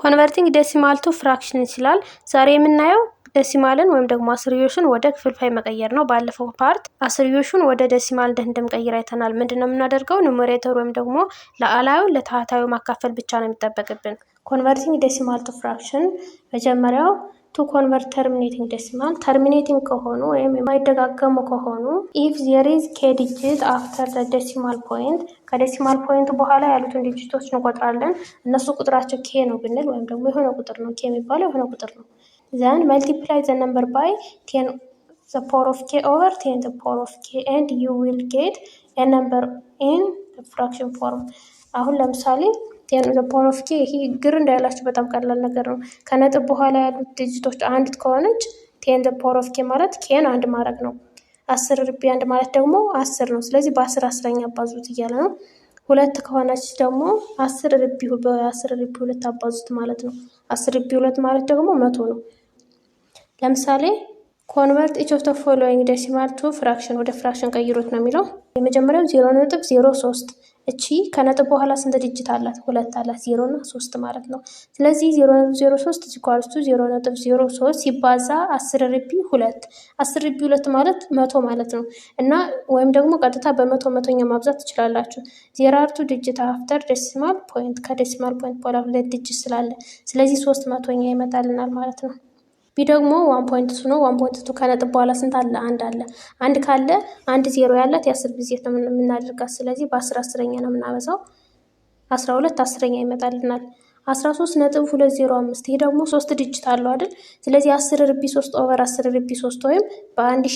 ኮንቨርቲንግ ዴሲማል ቱ ፍራክሽን ይችላል። ዛሬ የምናየው ዴሲማልን ወይም ደግሞ አስርዮሹን ወደ ክፍልፋይ መቀየር ነው። ባለፈው ፓርት አስርዮሹን ወደ ዴሲማል እንደምንቀይር አይተናል። ምንድነው የምናደርገው? ኑሜሬተር ወይም ደግሞ ለአላዩ ለታህታዩ ማካፈል ብቻ ነው የሚጠበቅብን። ኮንቨርቲንግ ዴሲማል ቱ ፍራክሽን መጀመሪያው ቱ ኮንቨርት ተርሚኔቲንግ ዴሲማል ተርሚኔቲንግ ከሆኑ ወይም የማይደጋገሙ ከሆኑ ኢፍ ዜር ኢዝ ኬ ዲጂት አፍተር ዘ ዴሲማል ፖይንት ከዴሲማል ፖይንቱ በኋላ ያሉትን ዲጂቶች እንቆጥራለን። እነሱ ቁጥራቸው ኬ ነው ብንል ወይም ደግሞ የሆነ ቁጥር ነው፣ ኬ የሚባለው የሆነ ቁጥር ነው። ዘን መልቲፕላይ ዘ ነምበር ባይ ቴን ዘ ፓወር ኦፍ ኬ ኦቨር ቴን ዘ ፓወር ኦፍ ኬ ኤንድ ዩ ዊል ጌት ኤ ነምበር ኢን ፍራክሽን ፎርም። አሁን ለምሳሌ ቴን ዘ ፓወር ኦፍ ኬ፣ ይሄ ግር እንዳይላችሁ በጣም ቀላል ነገር ነው። ከነጥብ በኋላ ያሉት ዲጂቶች አንድ ከሆነች ቴን ዘ ፓወር ኦፍ ኬ ማለት ኬን አንድ ማድረግ ነው። 10 ርቢ አንድ ማለት ደግሞ 10 ነው። ስለዚህ በ10 አስረኛ አባዙት እያለ ነው። ሁለት ከሆነች ደግሞ 10 ርቢ በ10 ርቢ ሁለት አባዙት ማለት ነው። 10 ርቢ ሁለት ማለት ደግሞ 100 ነው። ለምሳሌ ኮንቨርት ኢች ኦፍ ዘ ፎሎዊንግ ዴሲማል ቱ ፍራክሽን፣ ወደ ፍራክሽን ቀይሮት ነው የሚለው። የመጀመሪያው 0.03 እቺ ከነጥብ በኋላ ስንት ዲጂት አላት? ሁለት አላት፣ 0 እና 3 ማለት ነው። ስለዚህ 0.03 ኢኳልስ ቱ 0.03 ሲባዛ 10 ርቢ 2 10 ርቢ 2 ማለት 100 ማለት ነው። እና ወይም ደግሞ ቀጥታ በመቶኛ ማብዛት ትችላላችሁ። ዜር አር ቱ ዲጂት አፍተር ዴሲማል ፖይንት፣ ከዴሲማል ፖይንት በኋላ ሁለት ዲጂት ስላለ ስለዚህ 300ኛ ይመጣልናል ማለት ነው። ቢ ደግሞ 1.2 ነው። 1.2 ከነጥብ በኋላ ስንት አለ? አንድ አለ። አንድ ካለ አንድ ዜሮ ያላት የ10 ብዜት ነው የምናደርጋት። ስለዚህ በ10 አስረኛ ነው የምናበዛው። 12 አስረኛ ይመጣልናል። 13.205 ይሄ ደግሞ 3 ዲጂት አለው አይደል? ስለዚህ 10 ርቢ 3 ኦቨር 10 ርቢ 3 ወይም በ1000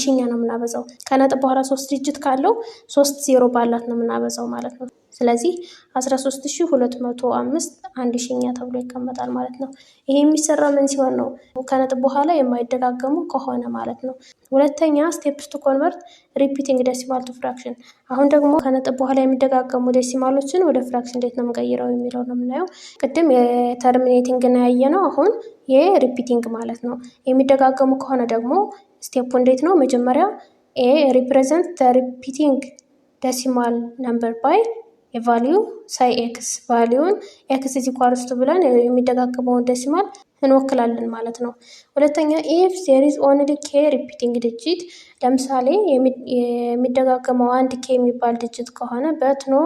ሺኛ ነው የምናበዛው። ከነጥብ በኋላ 3 ዲጂት ካለው 3 ዜሮ ባላት ነው የምናበዛው ማለት ነው። ስለዚህ 13205 አንድ ሺኛ ተብሎ ይቀመጣል ማለት ነው። ይሄ የሚሰራ ምን ሲሆን ነው? ከነጥብ በኋላ የማይደጋገሙ ከሆነ ማለት ነው። ሁለተኛ ስቴፕስ ቱ ኮንቨርት ሪፒቲንግ ዴሲማል ቱ ፍራክሽን። አሁን ደግሞ ከነጥብ በኋላ የሚደጋገሙ ዴሲማሎችን ወደ ፍራክሽን እንዴት ነው የምንቀይረው የሚለው ነው የምናየው። ቅድም የተርሚኔቲንግ ነው ያየነው፣ አሁን የሪፒቲንግ ማለት ነው። የሚደጋገሙ ከሆነ ደግሞ ስቴፑ እንዴት ነው? መጀመሪያ ኤ ሪፕሬዘንት ሪፒቲንግ ዴሲማል ነምበር ባይ የቫሊዩ ሳይ ኤክስ፣ ቫሊዩን ኤክስ ኢዝ ኢኳልስ ቱ ብለን የሚደጋገመውን ዴሲማል እንወክላለን ማለት ነው። ሁለተኛ ኢፍ ዜር ኢዝ ኦንሊ ኬ ሪፒቲንግ ዲጂት፣ ለምሳሌ የሚደጋገመው አንድ ኬ የሚባል ዲጂት ከሆነ በት ኖ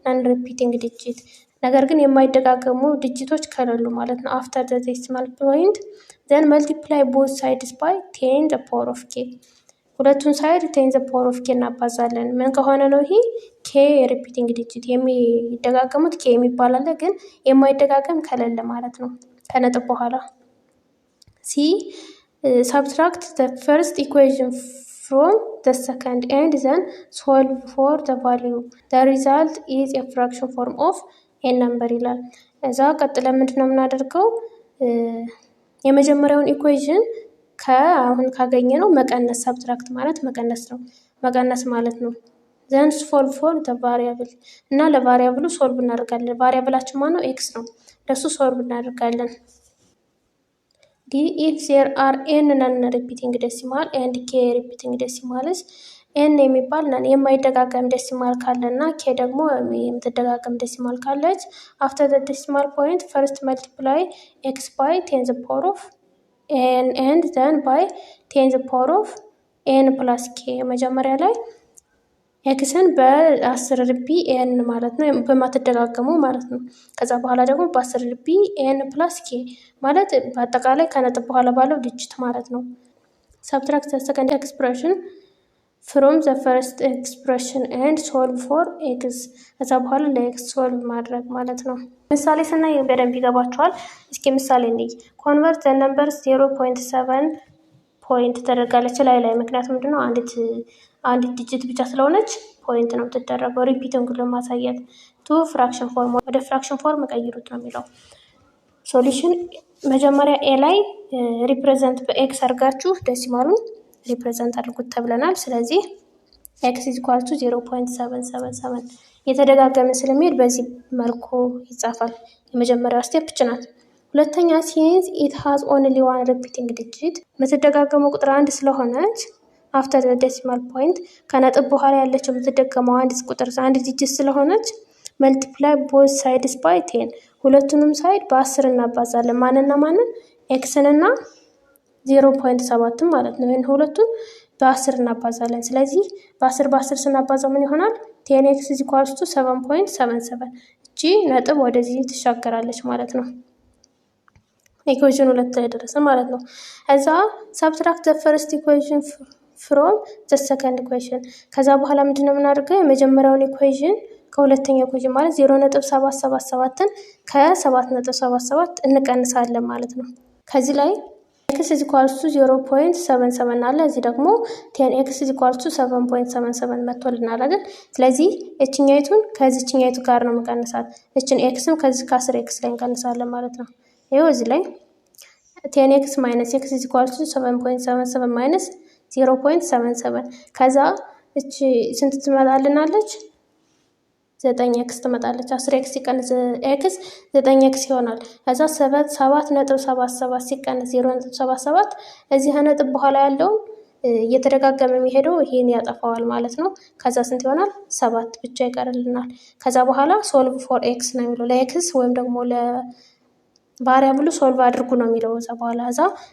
ናን ሪፒቲንግ ዲጂት፣ ነገር ግን የማይደጋገሙ ዲጂቶች ከሌሉ ማለት ነው። አፍተር ዘ ዴሲማል ፖይንት ዘን መልቲፕላይ ቦዝ ሳይድስ ባይ ቴን ዘ ፓወር ኦፍ ኬ፣ ሁለቱን ሳይድ ቴን ዘ ፓወር ኦፍ ኬ እናባዛለን። ምን ከሆነ ነው? ይሄ ኬ የሪፒቲንግ ዲጂት፣ የሚደጋገሙት ኬ የሚባል አለ፣ ግን የማይደጋገም ከሌለ ማለት ነው ከነጥብ በኋላ። ሲ ሳብትራክት ዘ ፈርስት ኢኩዌዥን ፍሮም ዘ ሰከንድ ኤንድ ዘን ሶልቭ ፎር ዘ ቫሊዩ ዘ ሪዛልት ኢዝ ኤ ፍራክሽን ፎርም ኦፍ ኤ ነምበር ይላል። እዛ ቀጥለ ምንድን ነው የምናደርገው? የመጀመሪያውን ኢኩዌዥን አሁን ካገኘ ነው መቀነስ፣ ሳብትራክት ማለት መቀነስ ነው፣ መቀነስ ማለት ነው። ዘን ሶልቭ ፎር ዘ ቫሪያብል፣ እና ለቫሪያብሉ ሶልቭ እናደርጋለን። ቫሪያብላችን ማነው? ኤክስ ነው። ለሱ ሶልቭ እናደርጋለን። ዲ ኢፍ ዜር አር ኤን ነን ሪፒቲንግ ዴሲማል ኤንድ ኬ ሪፒቲንግ ዴሲማልስ፣ ኤን የሚባል ነን የማይደጋገም ዴሲማል ካለ እና ኬ ደግሞ የምትደጋገም ዴሲማል ካለች አፍተር ዘ ዴሲማል ፖይንት ፈርስት መልቲፕላይ ኤክስ ባይ ቴን ዘ ፓወር ኦፍ ኤን ኤንድ ዘን ባይ ቴን ዘ ፓወር ኦፍ ኤን ፕላስ ኬ፣ መጀመሪያ ላይ ኤክስን በ10 ርቢ ኤን ማለት ነው በማትደጋገሙ ማለት ነው። ከዛ በኋላ ደግሞ በ10 ርቢ ኤን ፕላስ ኬ ማለት በአጠቃላይ ከነጥብ በኋላ ባለው ዲጂት ማለት ነው። ሰብትራክት ዘ ሰከንድ ኤክስፕሬሽን ፍሮም ዘ ፈርስት ኤክስፕሬሽን ኤንድ ሶልቭ ፎር ኤክስ፣ ከዛ በኋላ ለኤክስ ሶልቭ ማድረግ ማለት ነው። ምሳሌ ስናይ በደንብ ይገባቸዋል። እስኪ ምሳሌ እንይ። ኮንቨርት ዘ ነምበር 0.7 ፖይንት ተደርጋለች ላይ ምክንያቱም ምንድነው አንዲት ዲጂት ብቻ ስለሆነች ፖይንት ነው የምትደረገው፣ ሪፒቲንጉን ለማሳየት። ቱ ፍራክሽን ፎርም፣ ወደ ፍራክሽን ፎርም ቀይሩት ነው የሚለው። ሶሉሽን መጀመሪያ ኤ ላይ ሪፕሬዘንት በኤክስ አድርጋችሁ ዴሲማሉን ሪፕሬዘንት አድርጉት ተብለናል። ስለዚህ ኤክስ ኢዝ ኢኳል ቱ 0.777 የተደጋገመ ስለሚሄድ በዚህ መልኩ ይጻፋል። የመጀመሪያው ስቴፕ ናት። ሁለተኛ ሲንስ ኢት ሃዝ ኦንሊ ዋን ሪፒቲንግ ዲጂት፣ የምትደጋገመው ቁጥር አንድ ስለሆነች አፍተር ዴሲማል ፖይንት ከነጥብ በኋላ ያለችው የምትደገመው አንድ ቁጥር አንድ ዲጂት ስለሆነች መልቲፕላይ ቦዝ ሳይድስ ባይ 10 ሁለቱንም ሳይድ በ10 እናባዛለን። ማንና ማንን? ኤክስንና 0.7 ማለት ነው። ይሄን ሁለቱን በ10 እናባዛለን። ስለዚህ በ10 ስናባዛው ምን ይሆናል? 10x is equals to 7.77 እቺ ነጥብ ወደዚህ ትሻገራለች ማለት ነው። ኢኩዌሽን 2 ላይ ደረሰ ማለት ነው። እዛ subtract the first equation from the second equation ከዛ በኋላ ምንድነው የምናደርገው? የመጀመሪያውን ኢኩዌሽን ከሁለተኛው ኢኩዌሽን ማለት 0.777ን ከ7.77 እንቀንሳለን ማለት ነው። ከዚህ ላይ x is equals to 0.77 አለ። እዚህ ደግሞ 10x is equals to 7.77 መጥቶልናል አይደል? ስለዚህ እችኛይቱን ከዚህኛይቱ ጋር ነው መቀነሳት። እችን xም ከዚህ ከ10x ላይ እንቀንሳለን ማለት ነው። ይሄው እዚህ ላይ 10x minus x is equals to 7.77 minus 0.77 ከዛ እቺ ስንት ትመጣልናለች? 9x ትመጣለች። 10x ሲቀንስ x 9x ይሆናል። ከዛ 7.77 ሲቀንስ 0.77 እዚህ ነጥብ በኋላ ያለው እየተደጋገመ የሚሄደው ይሄን ያጠፋዋል ማለት ነው። ከዛ ስንት ይሆናል? 7 ብቻ ይቀርልናል። ከዛ በኋላ ሶልቭ ፎር x ነው የሚለው ለx ወይም ደግሞ ለቫሪያብሉ ሶልቭ አድርጉ ነው የሚለው። እዛ በኋላ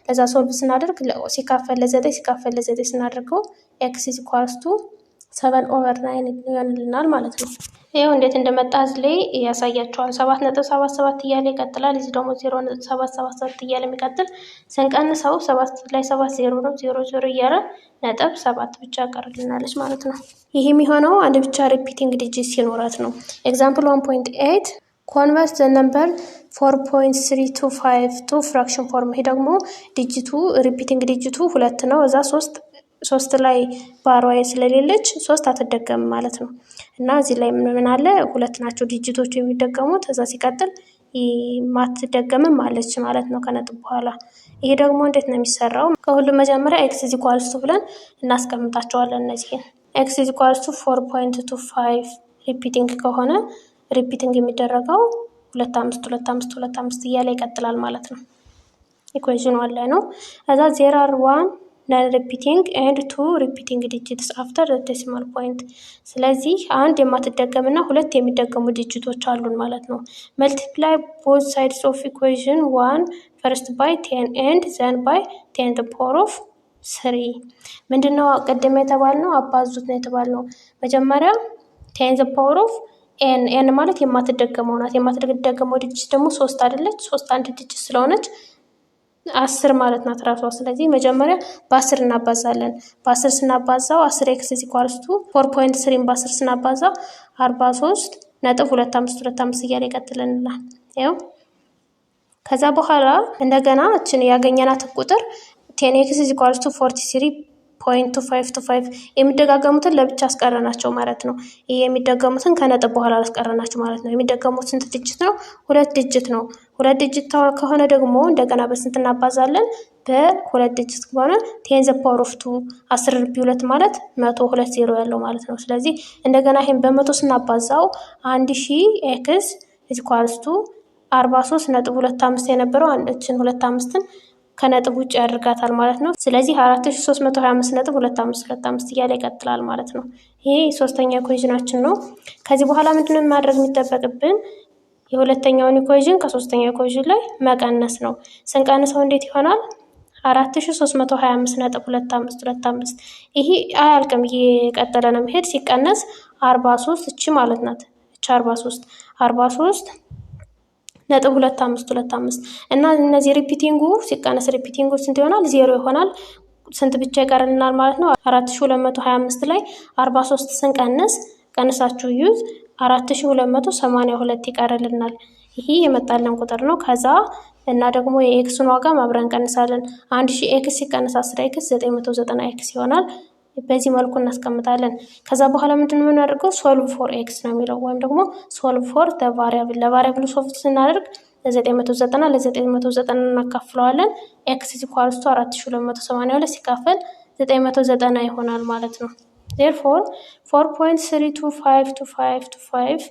ለዛ ሶልቭ ስናደርግ ሲካፈል ለ9 ሲካፈል ለ9 ስናደርገው x is equals to 7/9 ይሆንልናል ማለት ነው። ይሄው እንዴት እንደመጣ እዚህ ላይ ያሳያችኋል። 7.77 እያለ ይቀጥላል። እዚህ ደግሞ 0.777 እያለ የሚቀጥል ስንቀንሰው 7 ላይ 7 0 ነው 0 እያለ ነጥብ 7 ብቻ ቀርልናለች ማለት ነው። ይሄ የሚሆነው አንድ ብቻ ሪፒቲንግ ዲጂት ሲኖራት ነው። ኤግዛምፕል 1.8 ኮንቨርት ዘ ነምበር 4.325 ቱ ፍራክሽን ፎርም። ይሄ ደግሞ ዲጂቱ ሪፒቲንግ ዲጂቱ 2 ነው። እዛ 3 ላይ ባሯ ስለሌለች 3 አትደገምም ማለት ነው። እና እዚህ ላይ ምን አለ? 2 ናቸው ዲጂቶቹ የሚደገሙት። እዛ ሲቀጥል ማትደገምም አለች ማለት ነው ከነጥብ በኋላ። ይሄ ደግሞ እንዴት ነው የሚሰራው? ከሁሉም መጀመሪያ x is equals to ብለን እናስቀምጣቸዋለን። እነዚህን x is equals to 4.25 ሪፒቲንግ ከሆነ ሪፒቲንግ የሚደረገው 25 እያለ ይቀጥላል ማለት ነው። ኢኩዌሽኑ አለ ነው። ከዛ 0 are 1 non-repeating and 2 repeating digits after the decimal point። ስለዚህ አንድ የማትደገምና 2 የሚደገሙ ዲጂቶች አሉን ማለት ነው። multiply both sides of equation 1 first by 10 and then by 10 to the power of 3 ምንድነው ቀደም የተባልነው? አባዙት ነው የተባልነው። መጀመሪያ 10 to the power of n ማለት የማትደገመው ናት። የማትደገመው ዲጂት ደግሞ 3 አይደለች? 3 አንድ ዲጂት ስለሆነች 10 ማለት ናት ራሷ። ስለዚህ መጀመሪያ በ10 እናባዛለን። በ10 ስናባዛው 10x is equals to 4.3 በ10 ስናባዛው 43.2525 እያለ ይቀጥልልናል። ያው ከዛ በኋላ እንደገና እችን ያገኘናት ቁጥር 10x is equals to 43.2525 የሚደጋገሙትን ለብቻ አስቀረናቸው ማለት ነው። ይሄ የሚደገሙትን ከነጥብ በኋላ አስቀረናቸው ማለት ነው። የሚደገሙት ስንት ዲጂት ነው? 2 ዲጂት ነው። 2 ዲጂት ከሆነ ደግሞ እንደገና በስንት እናባዛለን? በ2 ዲጂት ከሆነ 10 the power of 2 10 ርቢ 2 ማለት 120 ያለው ማለት ነው። ስለዚህ እንደገና ይሄን በ100 ስናባዛው 1000x is equals to 43.25 የነበረው አንድችን 25ን ከነጥብ ውጭ ያደርጋታል ማለት ነው። ስለዚህ 4325.2525 እያለ ይቀጥላል ማለት ነው። ይሄ ሶስተኛ ኢኩዌሽናችን ነው። ከዚህ በኋላ ምንድነው ማድረግ የሚጠበቅብን? የሁለተኛውን ኢኩዌሽን ከሶስተኛው ኢኩዌሽን ላይ መቀነስ ነው። ስንቀንሰው እንዴት ይሆናል? 4325.2525 ይሄ አያልቅም፣ እየቀጠለ ነው የሚሄድ። ሲቀነስ 43 እቺ ማለት ናት። እቺ 43.2525 እና እነዚህ ሪፒቲንጉ ሲቀነስ ሪፒቲንጉ ስንት ይሆናል? 0 ይሆናል። ስንት ብቻ ይቀርልናል ማለት ነው? 4225 ላይ 43 ስንቀንስ ቀንሳችሁ ዩዝ 4282 ይቀርልናል። ይሄ የመጣልን ቁጥር ነው። ከዛ እና ደግሞ የኤክስን ዋጋ ማብረን ቀንሳለን። 1000x ሲቀነስ 10x 990x ይሆናል። በዚህ መልኩ እናስቀምጣለን። ከዛ በኋላ ምንድነው የምናደርገው? ሶልቭ ፎር ኤክስ ነው የሚለው ወይም ደግሞ ሶልቭ ፎር ዘ ቫሪያብል። ለቫሪያብሉ ሶልቭ ስናደርግ ለ990 እናካፍለዋለን። ኤክስ is equals to 4282 ሲካፈል 990 ይሆናል ማለት ነው። therefore 4.32525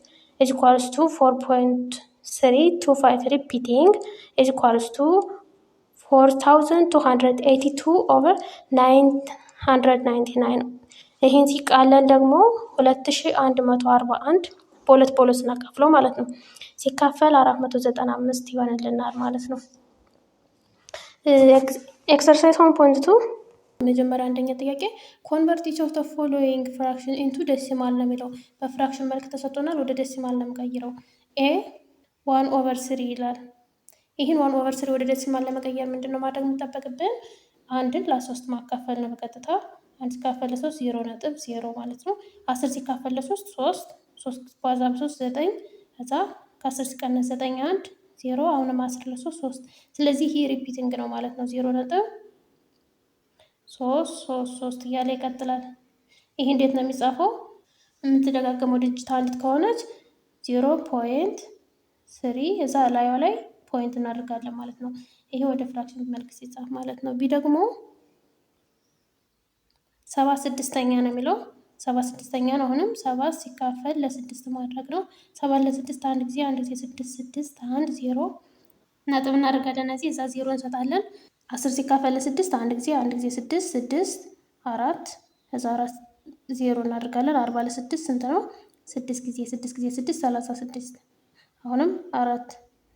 is equals to 4.325 repeating is equals to 4282/999 ይሄን ሲቃለል ደግሞ 2141 በሁለት ስናካፍለው ማለት ነው። ሲካፈል 495 ይሆንልናል ማለት ነው። ኤክሰርሳይዝ 1.2 መጀመሪያ አንደኛ ጥያቄ ኮንቨርት ኢች ኦፍ ዘ ፎሎዊንግ ፍራክሽን ኢንቱ ዴሲማል ነው የሚለው። በፍራክሽን መልክ ተሰጥቶናል። ወደ ዴሲማል ነው የምቀይረው። ኤ 1/3 ይላል። ይህን 1/3 ወደ ዴሲማል ለመቀየር ምንድን ነው ማድረግ የሚጠበቅብን? አንድን ለ3 ማካፈል ነው በቀጥታ። 1 ሲካፈል ለ3 0.0 ማለት ነው። 10 ሲካፈል ለ3 3 ባዛ በ3 9 ከዛ ከ10 ሲቀነስ 9 1 0 አሁንም 10 ለ3 3 ስለዚህ ይህ ሪፒቲንግ ነው ማለት ነው። 0.333 እያለ ይቀጥላል። ይህ እንዴት ነው የሚጻፈው? የምትደጋገመው ዲጂት አንዲት ከሆነች 0.3 እዛ ላዩ ላይ ፖይንት እናደርጋለን ማለት ነው። ይሄ ወደ ፍራክሽን መልክ ሲጻፍ ማለት ነው። ቢ ደግሞ 7/6 ነው የሚለው 7/6 ነው። አሁንም 7 ሲካፈል ለ6 ማድረግ ነው። 7 ለ6 አንድ ጊዜ 6 6 1 0 ነጥብ እናደርጋለን። እዚህ እዛ 0 እንሰጣለን። 10 ሲካፈል ለ6 አንድ ጊዜ 6 6 4 እዛ 4 0 እናደርጋለን። 40 ለ6 ስንት ነው? 6 ጊዜ 6 ጊዜ 6 36 አሁንም 4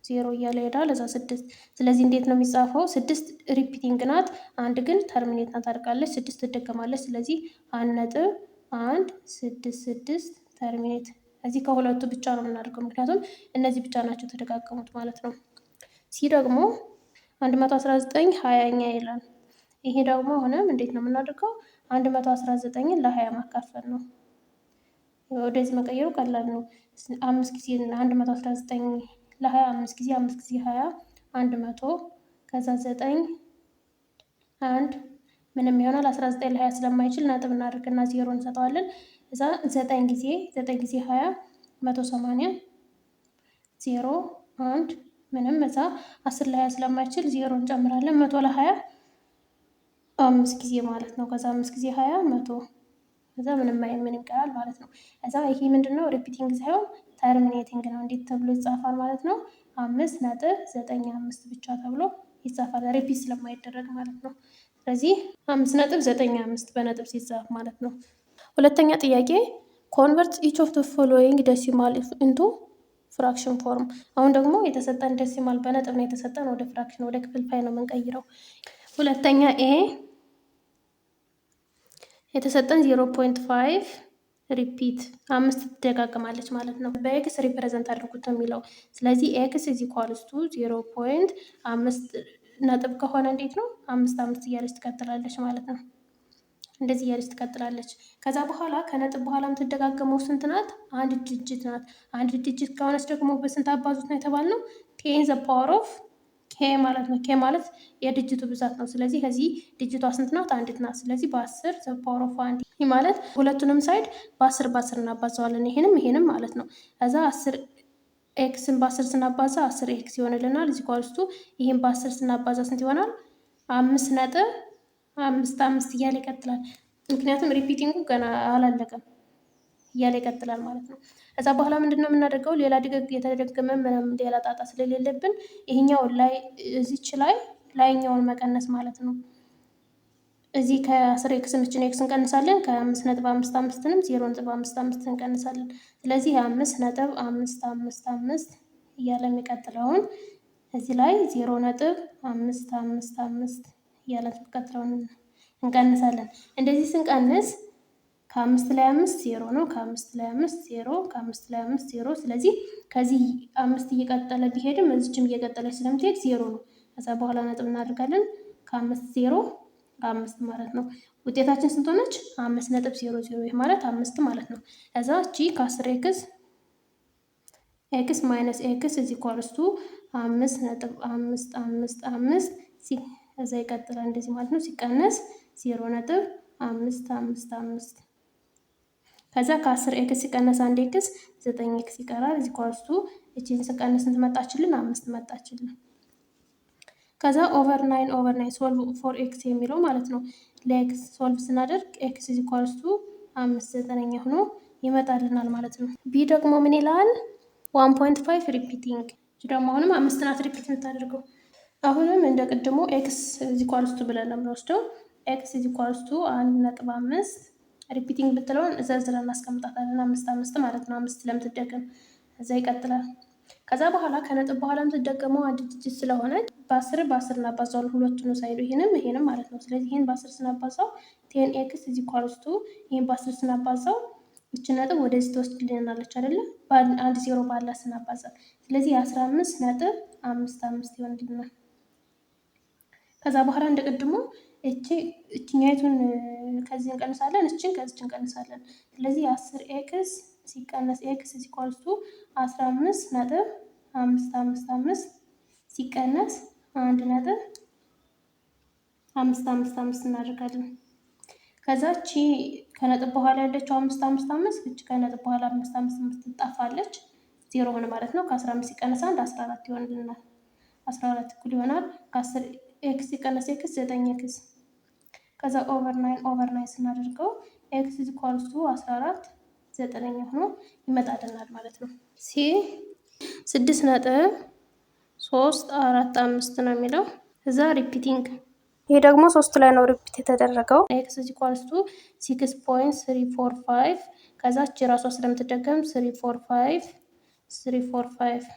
0 እያለ ይሄዳል። እዛ 6 ስለዚህ እንዴት ነው የሚጻፈው? 6 ሪፒቲንግ ናት፣ አንድ ግን ተርሚኔት ናት ታደርጋለች። 6 ትደገማለች። ስለዚህ 1.166 ተርሚኔት። እዚህ ከሁለቱ ብቻ ነው የምናደርገው፣ ምክንያቱም እነዚህ ብቻ ናቸው ተደጋገሙት ማለት ነው። ሲ ደግሞ 119 20ኛ ይላል። ይሄ ደግሞ አሁንም እንዴት ነው የምናደርገው? 119ን ለ20 ማካፈል ነው። ወደዚህ መቀየሩ ቀላል ነው። 5 ጊዜ 119 ለ20 5 ጊዜ 5 ጊዜ 20 100 ከዛ 9 1 ምንም ይሆናል። 19 ለ20 ስለማይችል ነጥብ እናደርግና 0 እንሰጠዋለን። እዛ 9 ጊዜ 20 180 0 1 ምንም እዛ 10 ለ20 ስለማይችል 0 እንጨምራለን። 100 ለ20 5 ጊዜ ማለት ነው። ከዛ 5 ጊዜ 20 100 ከዛ ምን ይቀራል ማለት ነው። እዛ ይሄ ምንድነው ሪፒቲንግ ሳይሆን ተርሚኔቲንግ ነው። እንዴት ተብሎ ይጻፋል ማለት ነው? 5.95 ብቻ ተብሎ ይጻፋል፣ ሪፒት ስለማይደረግ ማለት ነው። ስለዚህ 5.95 በነጥብ ሲጻፍ ማለት ነው። ሁለተኛ ጥያቄ ኮንቨርት ኢች ኦፍ ዘ ፎሎዊንግ ዴሲማል ኢንቱ ፍራክሽን ፎርም። አሁን ደግሞ የተሰጠን ዴሲማል በነጥብ ነው የተሰጠን፣ ወደ ፍራክሽን ወደ ክፍልፋይ ነው የምንቀይረው። ሁለተኛ ኤ የተሰጠን 0.5 ሪፒት 5 ትደጋግማለች ማለት ነው። በኤክስ ሪፕሬዘንት አድርጉት ነው የሚለው። ስለዚህ ኤክስ ኢዝ ኢኳልስ ቱ 0.5 ነጥብ ከሆነ እንዴት ነው 5 እያለች ትቀጥላለች ማለት ነው። እንደዚህ እያለች ትቀጥላለች። ከዛ በኋላ ከነጥብ በኋላ የምትደጋገመው ስንት ናት? አንድ ዲጂት ናት። አንድ ዲጂት ከሆነች ደግሞ በስንት አባዙት ነው የተባልነው? ቴን ዘ ፓወር ኦፍ ኬ ማለት ነው። ኬ ማለት የድጅቱ ብዛት ነው። ስለዚህ ከዚህ ድጅቷ ስንት ናት? አንዲት ናት። ስለዚህ በ10 ዘ ፓወር ኦፍ አንድ። ይህ ማለት ሁለቱንም ሳይድ በ10 እናባዛዋለን፣ ይሄንም ማለት ነው። ከዛ 10 ኤክስን በ10 ስናባዛ 10 ኤክስ ይሆንልናል። እዚህ ኳልስቱ ይህን በ10 ስናባዛ ስንት ይሆናል? 5.55 እያለ ይቀጥላል። ምክንያቱም ሪፒቲንጉ ገና አላለቀም እያለ ይቀጥላል ማለት ነው። ከዛ በኋላ ምንድን ነው የምናደርገው? ሌላ የተደገመ ምንም ሌላ ጣጣ ስለሌለብን ይሄኛውን ላይ እዚች ላይኛውን መቀነስ ማለት ነው። እዚህ ከ10 ኤክስ ምችን ኤክስ እንቀንሳለን። ከ5.55ንም 0.55 እንቀንሳለን። ስለዚህ 5.555 እያለ የሚቀጥለውን እዚህ ላይ 0.555 እያለ የሚቀጥለውን እንቀንሳለን። እንደዚህ ስንቀንስ ከ5 ላይ 5 0 ነው። ከ5 ላይ 5 0 ከ5 ላይ 5 0። ስለዚህ ከዚህ 5 እየቀጠለ ቢሄድም እዚችም እየቀጠለች ስለምትሄድ 0 ነው። ከዛ በኋላ ነጥብ እናደርጋለን። ከ5 0 5 ማለት ነው። ውጤታችን ስንት ሆነች? 5.00። ይህ ማለት 5 ማለት ነው። ከዛ እቺ ከ10 ኤክስ ማይነስ ኤክስ እዚ ኳልስቱ 5.555 ከዛ ይቀጥላል እንደዚህ ማለት ነው። ሲቀነስ 0.555 ከዛ ከ10 ኤክስ ሲቀነስ 1 ኤክስ 9 ኤክስ ይቀራል። እዚህ ኳልስቱ እቺን ስቀነስ ስንት መጣችልን? 5 መጣችልን። ከዛ ኦቨር 9 ሶልቭ ፎር ኤክስ የሚለው ማለት ነው። ለኤክስ ሶልቭ ስናደርግ ኤክስ ኢዝ ኢኳልስ ቱ 5/9 ሆኖ ይመጣልናል ማለት ነው። ቢ ደግሞ ምን ይላል? 1.5 ሪፒቲንግ። እቺ ደግሞ አሁንም 5 ናት ሪፒት የምታደርገው። አሁንም እንደ ቅድሞ ኤክስ ኢዝ ኢኳልስ ቱ ብለን ነው የምንወስደው። ኤክስ ኢዝ ኢኳልስ ቱ 1.5 ሪፒቲንግ ብትለውን ዘርዝረን እናስቀምጣታለን። 5 ማለት ነው። 5 ስለምትደገም እዛ ይቀጥላል። ከዛ በኋላ ከነጥብ በኋላ የምትደገመው አንድ ዲጂት ስለሆነ በ10 እናባዛዋለን ሁለቱን ሳይዱ ይሄንም ማለት ነው። ስለዚህ ይሄን በ10 ስናባዛው 10x ኢዝ ኢኳልስ ቱ ይሄን በ10 ስናባዛው እች ነጥብ ወደዚህ ትወስድልናለች አይደለ? አንድ ዜሮ ባላ ስናባዛ ስለዚህ 15.55 ይሆንልናል። ከዛ በኋላ እንደ ቅድሙ እችኛይቱን ከዚህ እንቀንሳለን፣ እችን ከዚህ እንቀንሳለን። ስለዚህ 10x ሲቀነስ ኤክስ ኢዝ ኢኳልስ ቱ 15.555 ሲቀነስ 1.555 እናደርጋለን። ከዛ እቺ ከነጥብ በኋላ ያለችው 555 እቺ ከነጥብ በኋላ 555 ትጣፋለች፣ ዜሮ ሆነ ማለት ነው። ከ15 ሲቀነስ 1 14 ይሆንልናል። 14 እኩል ይሆናል ከ10 ኤክስ ሲቀነስ ኤክስ 9x። ከዛ ኦቨር 9 ስናደርገው ኤክስ ኢዝ ኢኳልስ ቱ 14 9ኛ ሆኖ ይመጣልናል ማለት ነው። ሲ 6.345 ነው የሚለው። እዛ ሪፒቲንግ ይሄ ደግሞ 3 ላይ ነው ሪፒት የተደረገው። ኤክስ ኢዝ ኢኳልስ ቱ 6.345 ከዛች የራሷ ስለምትደገም 345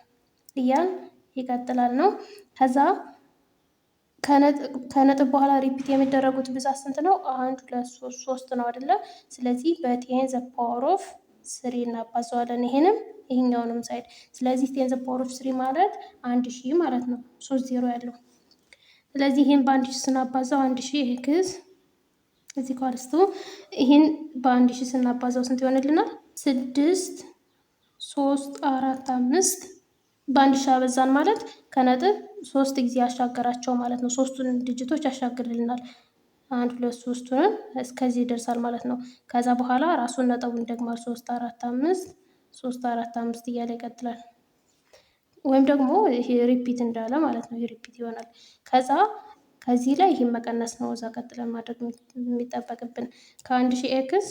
እያል ይቀጥላል ነው። ከዛ ከነጥብ በኋላ ሪፒት የሚደረጉት ብዛት ስንት ነው? 1 2 3 ነው አይደለ? ስለዚህ በቴን ዘ ፓወር ኦፍ 3 እናባዘዋለን ይሄኛውንም ሳይድ። ስለዚህ ቴን ዘ ፓወር ኦፍ 3 ማለት 1000 ማለት ነው። 3 ዜሮ ያለው ስለዚህ ይሄን በ1000 ስናባዛው 1000 ኤክስ እዚህ ኳልስቱ ይሄን በ1000 ስናባዛው ስንት ይሆንልናል? 6 3 4 5 በ1000 አበዛን ማለት ከነጥብ 3 ጊዜ ያሻገራቸው ማለት ነው። ሶስቱን ዲጂቶች ያሻግርልናል። 1 2 3ቱን እስከዚህ ይደርሳል ማለት ነው። ከዛ በኋላ ራሱን ነጥቡን ደግማል 3 4 5 3 4 5 እያለ ይቀጥላል። ወይም ደግሞ ይሄ ሪፒት እንዳለ ማለት ነው። ሪፒት ይሆናል። ከዛ ከዚህ ላይ ይሄን መቀነስ ነው እዛ ቀጥለን ማድረግ የሚጠበቅብን ከ1000 ኤክስ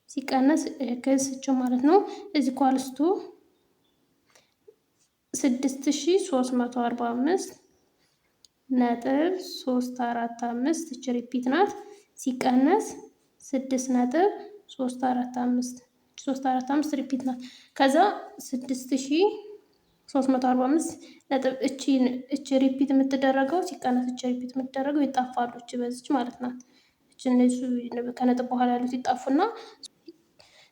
ሲቀነስ ኤክስ ማለት ነው እዚህ ኳልስቱ 6345.345 እች ሪፒት ናት። ሲቀነስ 6.345 345 ሪፒት ናት። ከዛ 6345 ነጥብ እች ሪፒት የምትደረገው ሲቀነስ እች ሪፒት የምትደረገው ይጣፋሉ። እች በዚች ማለት ናት። እች እነሱ ከነጥብ በኋላ ያሉት ይጣፉና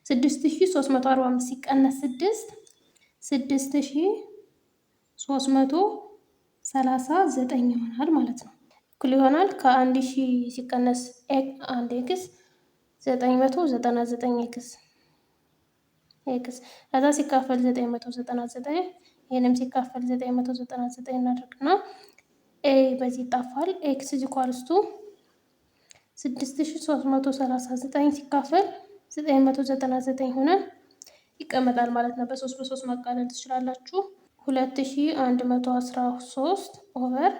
6345 ሲቀነስ 6339 ይሆናል ማለት ነው። እኩል ይሆናል ከ1000 ሲቀነስ 1 ኤክስ 999 ኤክስ ከዛ ሲካፈል 999 ይሄንም ሲካፈል 999 እናደርግና ኤ በዚህ ይጣፋል። ኤክስ ኢኳልስ ቱ 6339 ሲካፈል 999 ሆነ ይቀመጣል ማለት ነው። በ3 ማቃለል ትችላላችሁ። 2113 ኦቨር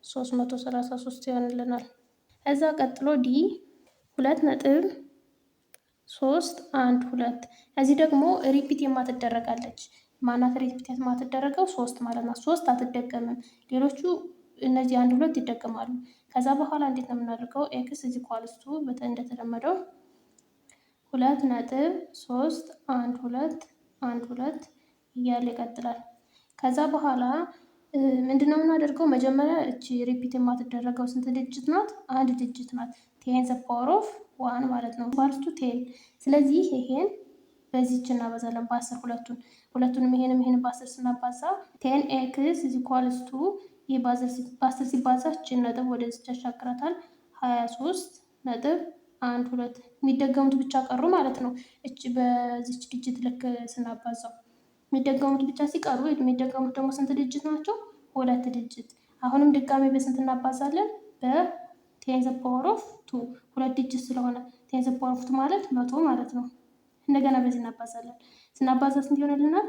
333 ይሆንልናል። እዛ ቀጥሎ ዲ 2.312 እዚህ ደግሞ ሪፒት የማትደረጋለች ማናት? ሪፒት የማትደረገው 3 ማለት ነው። 3 አትደገምም። ሌሎቹ እነዚህ 1 2 ይደገማሉ። ከዛ በኋላ እንዴት ነው የምናደርገው? ኤክስ ኢዝ ኢኳልስ ቱ እንደተለመደው 2.312 እያለ ይቀጥላል። ከዛ በኋላ ምንድነው የምናደርገው? መጀመሪያ እቺ ሪፒት የማትደረገው ስንት ዲጂት ናት? 1 ዲጂት ናት። ቴን ዘ ፓወር ኦፍ 1 ማለት ነው። ባልስቱ 10 ስለዚህ ይሄን በዚህች እናባዛለን በ10 ሁለቱንም ይሄንን በ10 ስናባዛ 10 ኤክስ ኢዝ ኢኳልስ ቱ ይህ በ10 ሲባዛ እችን ነጥብ ወደዚህ ያሻግራታል 23.12 የሚደገሙት ብቻ ቀሩ ማለት ነው። እች በዚች ዲጂት ልክ ስናባዛው የሚደገሙት ብቻ ሲቀሩ የሚደገሙት ደግሞ ስንት ዲጂት ናቸው? 2 ዲጂት። አሁንም ድጋሜ በስንት እናባዛለን? በቴን ዘ ፓወር ኦፍ 2 2 ዲጂት ስለሆነ ቴን ዘ ፓወር ኦፍ 2 ማለት 100 ማለት ነው። እንደገና በዚህ እናባዛለን። ስናባዛ ስንት ይሆንልናል?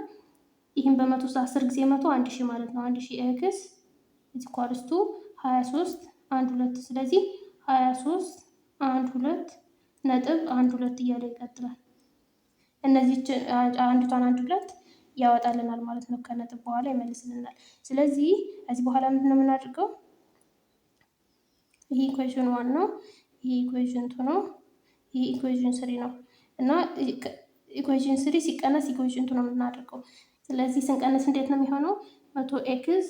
ይህም በ100 10 ጊዜ 100 1000 ማለት ነው። 1000 ኤክስ ኢዝ ኢኳልስ ቱ 23.12 ስለዚህ 23.12 እያለ ይቀጥላል። እነዚህ አንዲቷን 12 ያወጣልናል ማለት ነው። ከነጥብ በኋላ ይመልስልናል። ስለዚህ ከዚህ በኋላ ምንድን ነው የምናደርገው? ይህ ኢኩዌሽን 1 ነው። ይህ ኢኩዌሽን 2 ነው። ይህ ኢኩዌዥን 3 ነው እና ኢኩዌዥን 3 ሲቀነስ ኢኩዌዥን 2 ነው የምናደርገው። ስለዚህ ስንቀነስ እንዴት ነው የሚሆነው? 100 ኤክስ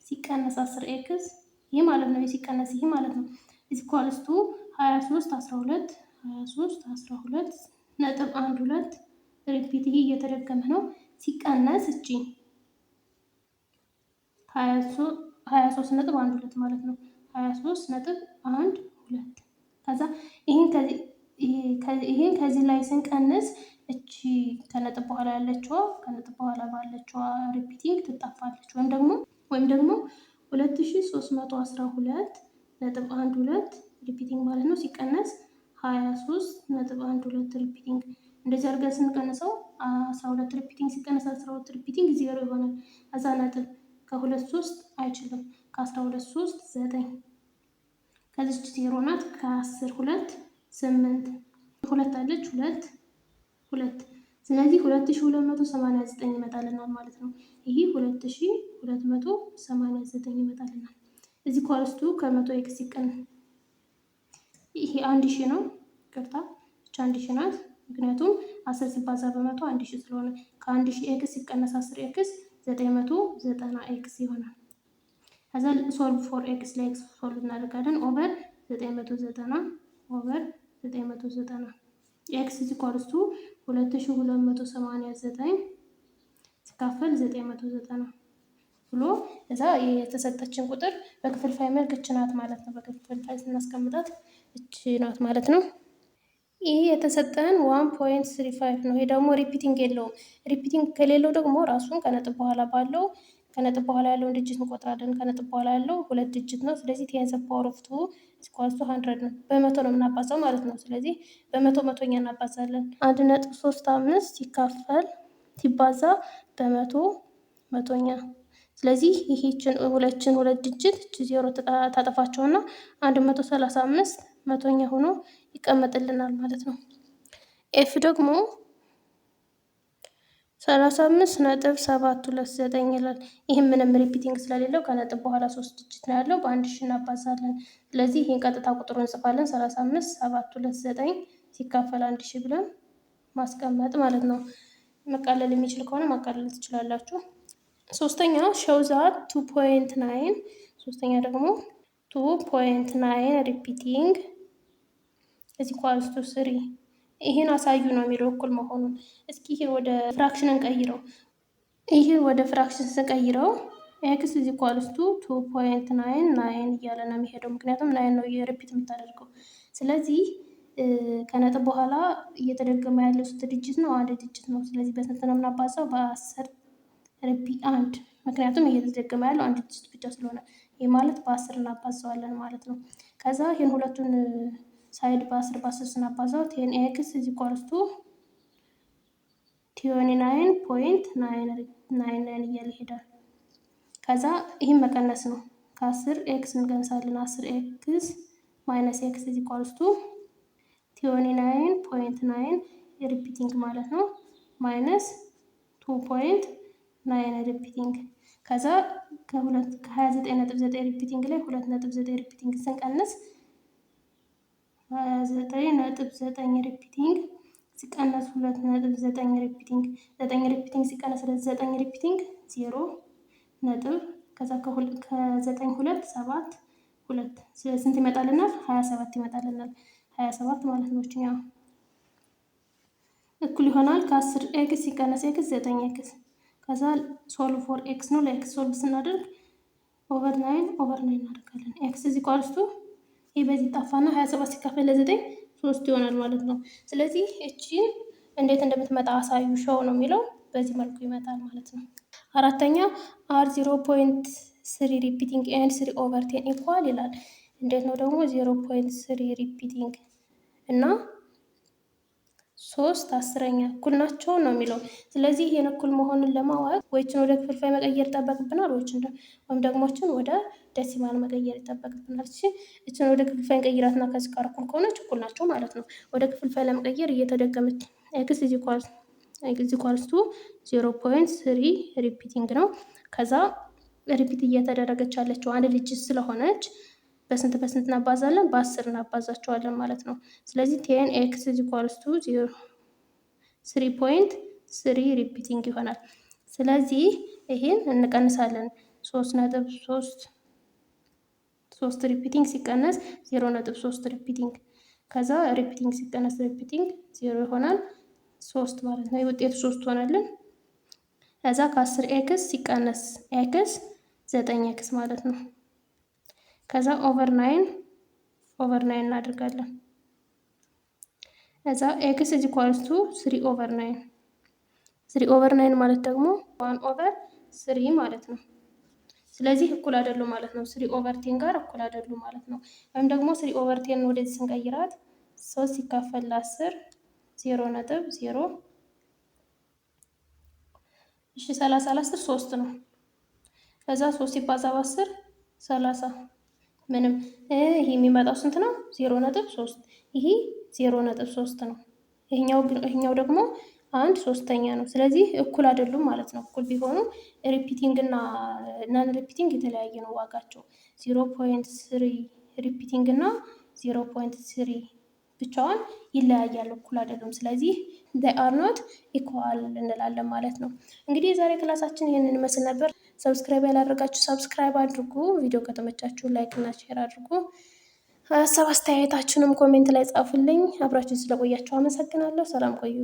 ሲቀነስ 10 ኤክስ ይህ ማለት ነው። ሲቀነስ ይህ ማለት ነው ኢኳልስ ቱ 23 12 23 12 ነጥብ 12 ሪፒት ይሄ እየተደገመ ነው። ሲቀነስ እቺ 23 ነጥብ 12 ማለት ነው 23 ነጥብ 12 ከዛ ይሄን ከዚህ ላይ ስንቀንስ እቺ ከነጥብ በኋላ ያለችዋ ከነጥብ በኋላ ባለችዋ ሪፒቲንግ ትጠፋለች። ወይም ደግሞ 2312 ነጥብ 12 ሪፒቲንግ ማለት ነው ሲቀነስ 23 ነጥብ 12 ሪፒቲንግ እንደዚህ አድርገን ስንቀንሰው 12 ሪፒቲንግ ሲቀነስ 12 ሪፒቲንግ 0 ይሆናል። ከዛ ነጥብ ከ2 3 አይችልም ከ12 3 9 ከዚች 0 ናት ከ10 2 8 ሁለት አለች 2 2 ስለዚህ 2289 ይመጣልናል ማለት ነው። ይሄ 2289 ይመጣልናል። እዚህ ኳልስቱ ከ100 ኤክስ ሲቀነስ ይሄ 1000 ነው። ይቅርታ ብቻ 1000 ናት። ምክንያቱም 10 ሲባዛ በመቶ 1000 ስለሆነ ከ1000 ኤክስ ሲቀነስ 10 ኤክስ 990 ኤክስ ይሆናል። ከዛ ሶልቭ ፎር ኤክስ ላይ ኤክስ ሶልቭ እናደርጋለን። ኦቨር 990 ኦቨር 990 ኤክስ ኢኳልስ ቱ 2289 ሲካፈል 990 ብሎ እዛ የተሰጠችን ቁጥር በክፍልፋይ መልክ እች ናት ማለት ነው። በክፍልፋይ ስናስቀምጣት እች ናት ማለት ነው። ይህ የተሰጠን 1.35 ነው። ይሄ ደግሞ ሪፒቲንግ የለውም። ሪፒቲንግ ከሌለው ደግሞ ራሱን ከነጥብ በኋላ ያለውን ዲጂት እንቆጥራለን። ከነጥብ በኋላ ያለው 2 ዲጂት ነው። ስለዚህ ቴንስ ፓወር ኦፍ 2 ኢኳልስ ቱ 100 ነው። በመቶ ነው የምናባዛው ማለት ነው። ስለዚህ በመቶኛ እናባዛለን። 1.35 ሲካፈል ሲባዛ በመቶ መቶኛ። ስለዚህ ይሄችን ሁለት ዲጂት እቺ 0 ታጠፋቸውና 135 መቶኛ ሆኖ ይቀመጥልናል ማለት ነው። ኤፍ ደግሞ 35.729 ይላል። ይህም ምንም ሪፒቲንግ ስለሌለው ከነጥብ በኋላ 3 ዲጂት ነው ያለው። በ1000 እናባዛለን። ስለዚህ ይህን ቀጥታ ቁጥሩ እንጽፋለን 35.729 ሲካፈል 1000 ብለን ማስቀመጥ ማለት ነው። መቃለል የሚችል ከሆነ ማቃለል ትችላላችሁ። ሶስተኛ ሾው ዛት 2.9 ሶስተኛ ደግሞ 2.9 ሪፒቲንግ እዚህ ኳልስ ቱ 3 ይሄን አሳዩ ነው የሚለው እኩል መሆኑን። እስኪ ይሄን ወደ ፍራክሽን እንቀይረው። ይሄን ወደ ፍራክሽን ስንቀይረው ኤክስ ኢዝ ኢኳልስ ቱ 2.99 እያለ ነው የሚሄደው። ምክንያቱም 9 ነው የሪፒት የምታደርገው። ስለዚህ ከነጥብ በኋላ እየተደገመ ያለው 6 ዲጂት ነው፣ 1 ዲጂት ነው። ስለዚህ በስንት ነው የምናባዛው? በ10 ሪፒት 1 ምክንያቱም እየተደገመ ያለው 1 ዲጂት ብቻ ስለሆነ ይህ ማለት በ10 እናባዛዋለን ማለት ነው። ከዛ ይሄን ሁለቱን ሳይድ በ10 ስናባዛው 10 ኤክስ ኢዝ ኢኳልስ ቱ 29.99 እያለ ይሄዳል። ከዛ ይህን መቀነስ ነው። ከ10 ኤክስ እንቀንሳለን። 10 ኤክስ ማይነስ ኤክስ ኢዝ ኢኳልስ ቱ 29.9 ሪፒቲንግ ማለት ነው ማይነስ 2.9 ሪፒቲንግ። ከዛ ከ29.9 ሪፒቲንግ ላይ 2.9 ሪፒቲንግ ስንቀንስ 29.9 ሪፒቲንግ ሲቀነስ 2.9 ሪፒቲንግ 9 ሪፒቲንግ ሲቀነስ 9 ሪፒቲንግ 0 ነጥብ ከዛ ከ9 2 7 2 ስንት ይመጣልናል? 27 ይመጣልናል። 27 ማለት ነው። እኛው እኩል ይሆናል ከ10 ኤክስ ሲቀነስ ኤክስ 9 ኤክስ ከዛ ሶልቭ ፎር ኤክስ ነው። ለኤክስ ሶልቭ ስናደርግ ኦቨር 9 እናደርጋለን። ኤክስ ኢዝ ኢኳልስ ቱ ይህ በዚህ ጠፋና 27 ሲካፈል ለ9 3 ይሆናል ማለት ነው። ስለዚህ እቺን እንዴት እንደምትመጣ አሳዩ ሾው ነው የሚለው በዚህ መልኩ ይመጣል ማለት ነው። አራተኛ አር 0.3 ሪፒቲንግ ኤንድ 3 ኦቨር 10 ኢኳል ይላል። እንዴት ነው ደግሞ 0.3 ሪፒቲንግ እና 3/10 እኩል ናቸው ነው የሚለው። ስለዚህ ይሄን እኩል መሆኑን ለማወቅ ወይችን ወደ ክፍልፋይ መቀየር ይጠበቅብናል ወይም ደግሞችን ወደ ደሲማል መቀየር ይጠበቅብናል። እችን ወደ ክፍልፋይ ቀይራትና ከዚህ ጋር እኩል ከሆነች እኩል ናቸው ማለት ነው። ወደ ክፍልፋይ ለመቀየር እየተደገመች ኤክስ ኢዝ ኢኳልስ ቱ 0.3 ሪፒቲንግ ነው። ከዛ ሪፒት እየተደረገች ያለችው 1 ዲጂት ስለሆነች በስንት እናባዛለን? በ10 እናባዛቸዋለን ማለት ነው። ስለዚህ 10x ኢኳልስ ቱ 3.3 ሪፒቲንግ ይሆናል። ስለዚህ ይሄን እንቀንሳለን። 3 ሪፒቲንግ ሲቀነስ 0.3 ሪፒቲንግ፣ ከዛ ሪፒቲንግ ሲቀነስ ሪፒቲንግ 0 ይሆናል 3 ማለት ነው። የውጤቱ 3 ሆነልን። ከዛ ከ10 ኤክስ ሲቀነስ ኤክስ 9x ማለት ነው። ከዛ ኦቨር 9 እናደርጋለን። ከዛ ኤክስ ኢዝ ኢኳልስ ቱ 3/9 3/9 ማለት ደግሞ 1/3 ማለት ነው። ስለዚህ እኩል አይደሉም ማለት ነው። 3/10 ጋር እኩል አይደሉም ማለት ነው። ወይም ደግሞ 3/10 ወደዚህ ስንቀይራት 3 ሲካፈል ለ10 0.0 እሺ 30 ለ10 3 ነው። ከዛ 3 ሲባዛ በ10 30 ምንም። ይሄ የሚመጣው ስንት ነው? 0.3 ይሄ 0.3 ነው። ይሄኛው ደግሞ 1/3 ነው። ስለዚህ እኩል አይደሉም ማለት ነው። እኩል ቢሆኑ ሪፒቲንግ እና ናን ሪፒቲንግ የተለያየ ነው ዋጋቸው። 0.3 ሪፒቲንግ እና 0.3 ብቻዋን ይለያያሉ፣ እኩል አይደሉም። ስለዚህ they are not equal እንላለን ማለት ነው። እንግዲህ የዛሬ ክላሳችን ይህንን ይመስል ነበር። ሰብስክራይብ ያላደረጋችሁ ሰብስክራይብ አድርጉ። ቪዲዮ ከተመቻችሁ ላይክ እና ሼር አድርጉ። ሀሳብ አስተያየታችሁንም ኮሜንት ላይ ጻፉልኝ። አብራችሁ ስለቆያችሁ አመሰግናለሁ። ሰላም ቆዩ።